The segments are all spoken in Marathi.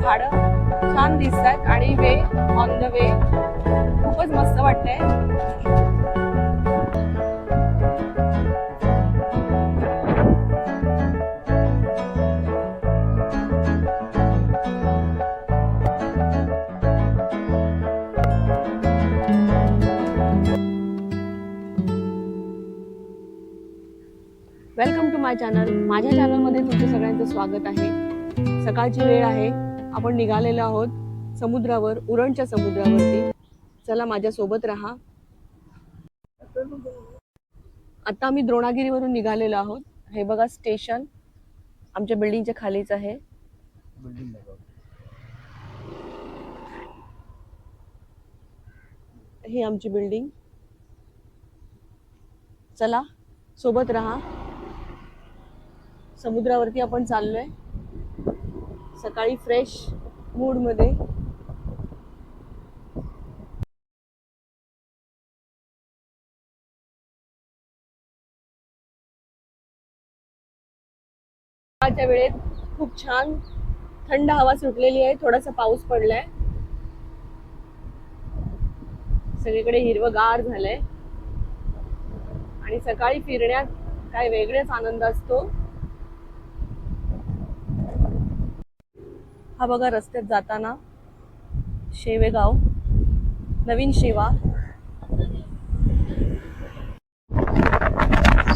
झाडं छान दिसतात आणि वे ऑन द वे खूपच मस्त वाटतंय. Welcome to my channel. माझ्या चॅनलमध्ये तुमचं सगळ्यांचं स्वागत आहे. सकाळची वेळ आहे. आपण निघालेलो आहोत समुद्रावर, उरणच्या समुद्रावरती. चला माझ्या सोबत राहा. आता आम्ही द्रोणागिरीवरून निघालेलो आहोत. हे बघा स्टेशन आमच्या बिल्डिंगच्या खालीच आहे. ही आमची बिल्डिंग. चला सोबत राहा. समुद्रावरती आपण चाललोय सकाळी फ्रेश मूड मध्ये. सकाळच्या वेळेत खूप छान थंड हवा सुटलेली आहे. थोडासा पाऊस पडलाय. सगळीकडे हिरवगार झालंय आणि सकाळी फिरण्यात काय वेगळाच आनंद असतो. हा बघा रस्त्यात जाताना शेवेगाव, नवीन शेवा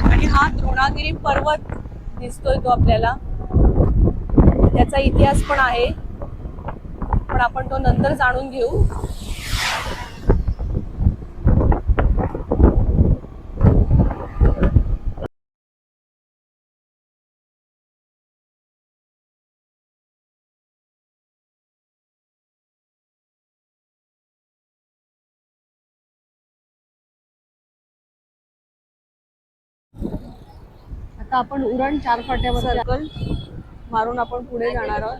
आणि हा द्रोणागिरी पर्वत दिसतोय तो आपल्याला. त्याचा इतिहास पण आहे, पण आपण तो नंतर जाणून घेऊ. आता आपण उरण 4 फाट्यावर सर्कल मारून आपण पुढे जाणार आहोत.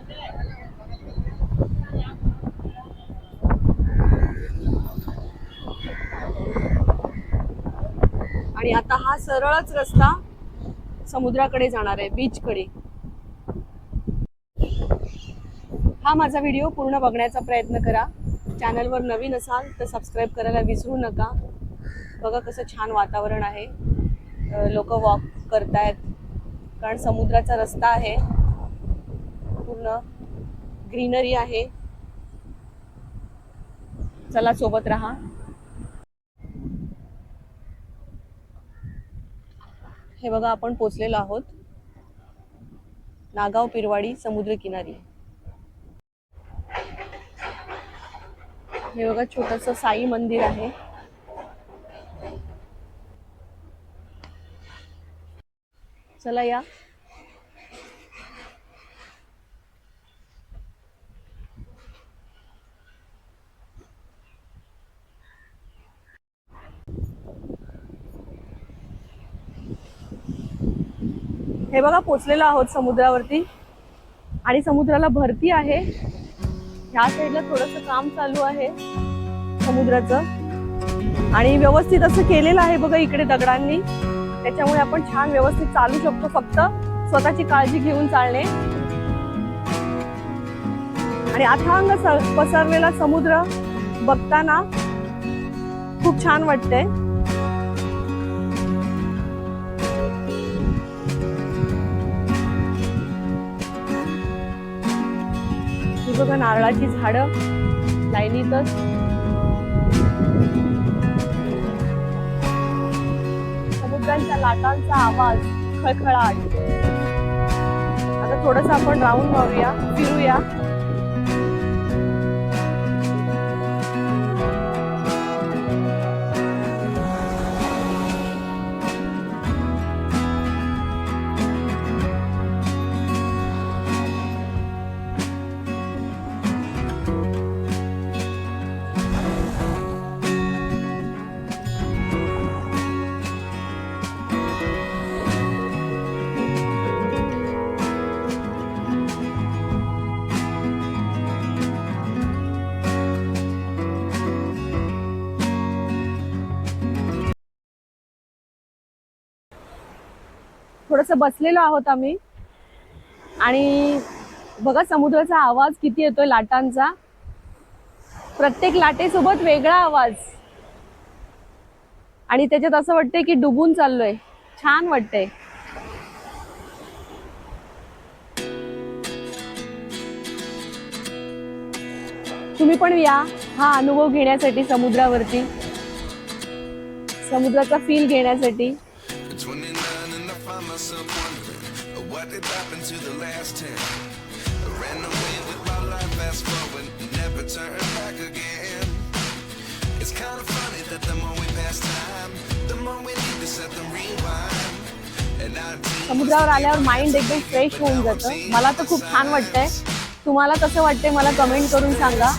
आणि आता हा सरळच रस्ता समुद्राकडे जाणार आहे, बीच कडे. हा माझा व्हिडिओ पूर्ण बघण्याचा प्रयत्न करा. चॅनलवर नवीन असाल तर सबस्क्राईब करायला विसरू नका. बघा कसं छान वातावरण आहे. लोक वॉक करतायत कारण समुद्राचा रस्ता आहे. पूर्ण ग्रीनरी आहे. चला सोबत राहा. हे बघा आपण पोचलेलो आहोत नागाव पिरवाडी समुद्र किनारी. हे बघा छोटंसं साई मंदिर आहे. चला या. हे बघा पोचलेलो आहोत समुद्रावरती आणि समुद्राला भरती आहे. ह्या साईडला थोडंसं काम चालू आहे समुद्राचं आणि व्यवस्थित असं केलेलं आहे बघा इकडे दगडांनी. त्याच्यामुळे आपण छान व्यवस्थित चालू शकतो. फक्त स्वतःची काळजी घेऊन चालणे. आणि अथांग पसरलेला समुद्र बघताना खूप छान वाटतंय. ही बघा नारळाची झाडं लाईनीतच. समुद्राच्या लाटांचा आवाज, खळखळाट. आता थोडंसं आपण राऊंड मारूया, फिरूया. थोडंसं बसलेलो आहोत आम्ही आणि बघा समुद्राचा आवाज किती येतोय लाटांचा, प्रत्येक लाटेसोबत वेगळा आवाज, आणि त्याच्यात असं वाटतंय की डुबून चाललोय, छान वाटतंय. तुम्ही पण या हा अनुभव घेण्यासाठी, समुद्रावरती समुद्राचा फील घेण्यासाठी. समुद्रावर आल्यावर माइंड एकदम फ्रेश होऊन जातं. मला तर खूप छान वाटतंय. तुम्हाला कसं वाटतंय मला कमेंट करून सांगा.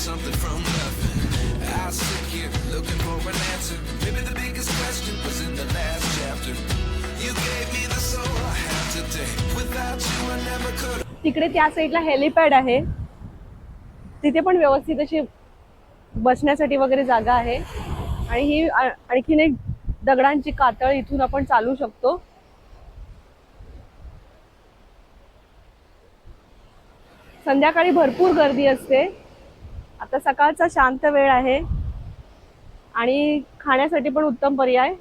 Something from nothing. I sit here looking for an answer. Maybe the biggest question was in the last chapter. You gave me the soul I have today. Without you I never could. तिकडे त्या साईडला हेलिपॅड आहे, तिथे पण व्यवस्थित अशी बसण्यासाठी वगैरे जागा आहे. आणि ही आणखीन एक दगडांची कातळ, इथून आपण चालू शकतो. संध्याकाळी भरपूर गर्दी असते. आता सकाळचा शांत वेळ आहे आणि खाण्यासाठी पण उत्तम पर्याय.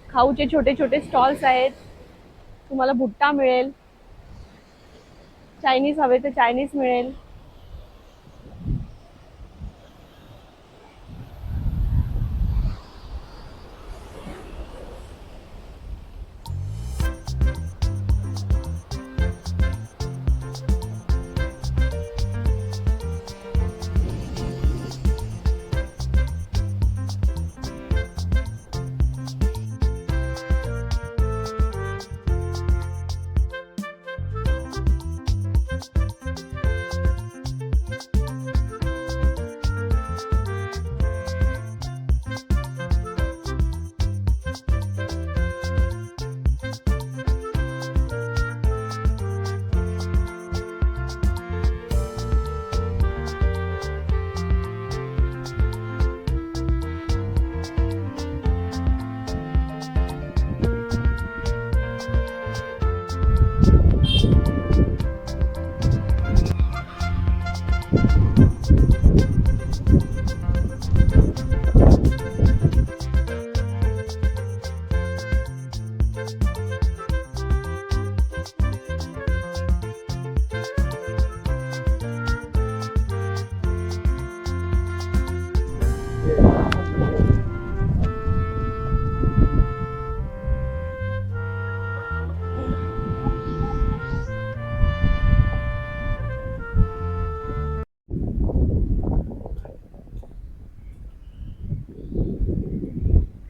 खाऊचे छोटे छोटे स्टॉल्स आहेत. तुम्हाला भुट्टा मिळेल, चायनीज हवे तर चायनीज मिळेल.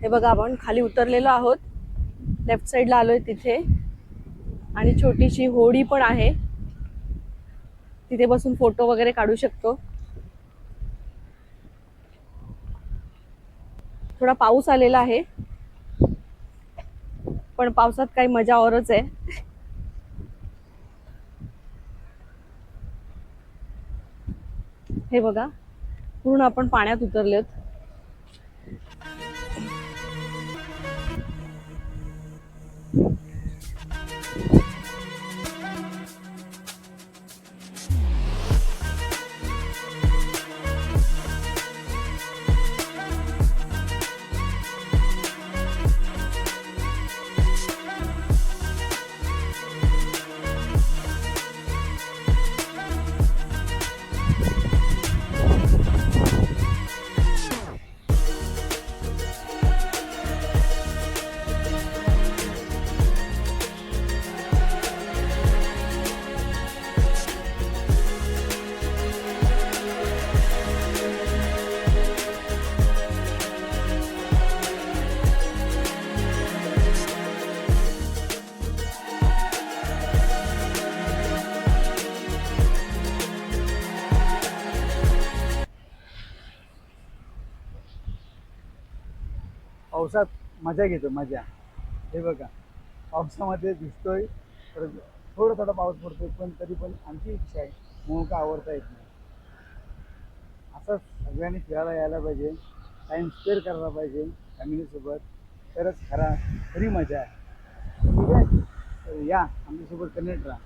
हे बघा, आपण खाली उतरलेलो आहोत, लेफ्ट साईडला आलोय तिथे. आणि छोटीशी होडी पण आहे, तिथे बसून फोटो वगैरे काढू शकतो. थोडा पाऊस आलेला आहे, पण पावसात काही मजा औरच आहे. हे बघा, पूर्ण आपण पाण्यात उतरलोत. पावसात मजा घेतो मजा. हे बघा पावसामध्ये दिसतोय तर थोडा थोडा पाऊस पडतोय पण तरी पण आमची इच्छा आहे मोका आवडता येत नाही. असंच सगळ्यांनी फिरायला यायला पाहिजे, टाईम स्पेअर करायला पाहिजे फॅमिलीसोबत, तरच खरी मजा आहे. ठीक आहे, तर या आमच्यासोबत कनेक्ट राहा.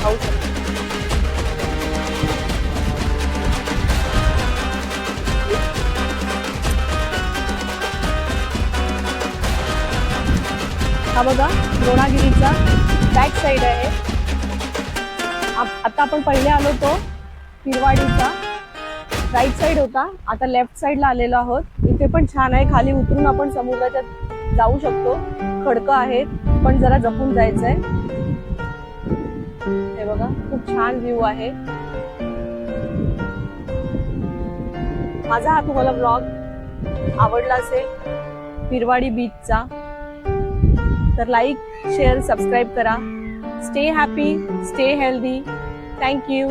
खाऊ शकतो. हा बघा द्रोणागिरीचा बॅक साइड आहे. आता आपण पहिले आलो तो पिरवाडीचा राईट साइड होता, आता लेफ्ट साइडला आलेलो आहोत. इथे पण छान आहे, खाली उतरून आपण समुद्राच्या जाऊ शकतो. खडकं आहेत पण जरा जपून जायचंय. हे बघा खूप छान व्ह्यू आहे. माझा हा तुम्हाला ब्लॉग आवडला असेल पिरवाडी बीचचा तर लाईक शेअर सबस्क्राईब करा. Stay happy, stay healthy. Thank you.